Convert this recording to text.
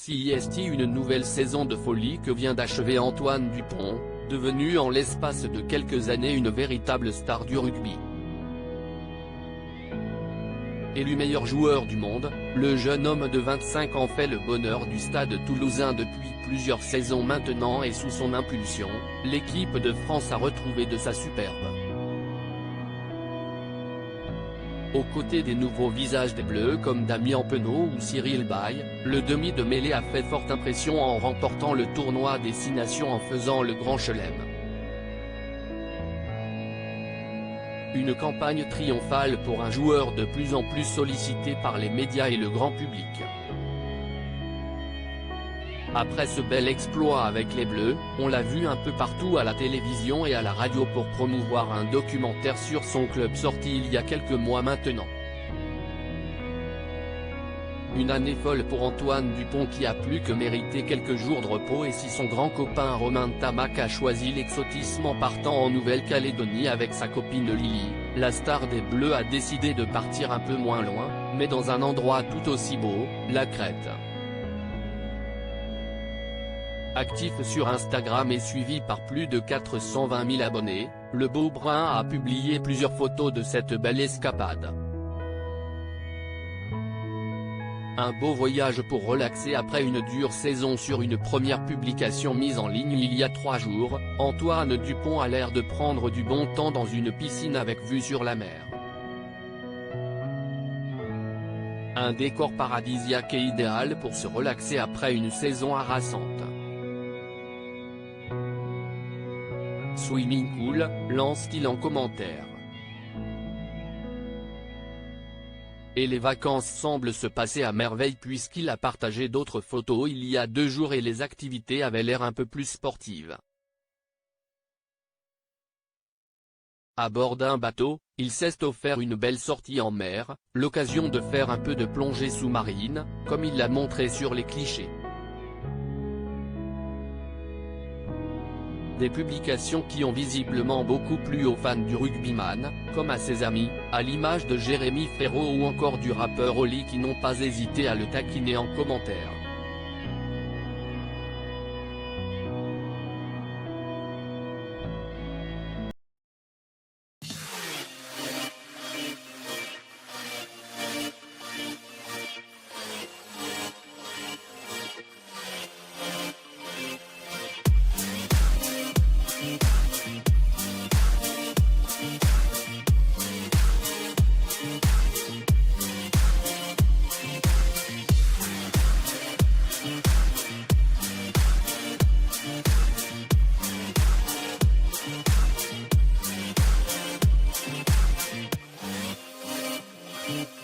CIST une nouvelle saison de folie que vient d'achever Antoine Dupont, devenu en l'espace de quelques années une véritable star du rugby. Élu meilleur joueur du monde, le jeune homme de 25 ans fait le bonheur du stade toulousain depuis plusieurs saisons maintenant et sous son impulsion, l'équipe de France a retrouvé de sa superbe. Aux côtés des nouveaux visages des Bleus comme Damien Penaud ou Cyril Baille, le demi de mêlée a fait forte impression en remportant le tournoi des 6 nations en faisant le grand chelem. Une campagne triomphale pour un joueur de plus en plus sollicité par les médias et le grand public. Après ce bel exploit avec les Bleus, on l'a vu un peu partout à la télévision et à la radio pour promouvoir un documentaire sur son club sorti il y a quelques mois maintenant. Une année folle pour Antoine Dupont qui a plus que mérité quelques jours de repos et si son grand copain Romain Ntamack a choisi l'exotisme en partant en Nouvelle-Calédonie avec sa copine Lily, la star des Bleus a décidé de partir un peu moins loin, mais dans un endroit tout aussi beau, la Crète. Actif sur Instagram et suivi par plus de 420 000 abonnés, le beau brun a publié plusieurs photos de cette belle escapade. Un beau voyage pour relaxer après une dure saison. Sur une première publication mise en ligne il y a 3 jours, Antoine Dupont a l'air de prendre du bon temps dans une piscine avec vue sur la mer. Un décor paradisiaque et idéal pour se relaxer après une saison harassante. Swimming cool, lance-t-il en commentaire. Et les vacances semblent se passer à merveille puisqu'il a partagé d'autres photos il y a 2 jours et les activités avaient l'air un peu plus sportives. À bord d'un bateau, il s'est offert une belle sortie en mer, l'occasion de faire un peu de plongée sous-marine, comme il l'a montré sur les clichés. Des publications qui ont visiblement beaucoup plu aux fans du rugbyman, comme à ses amis, à l'image de Jérémy Frérot ou encore du rappeur Oli qui n'ont pas hésité à le taquiner en commentaire. Mm-hmm.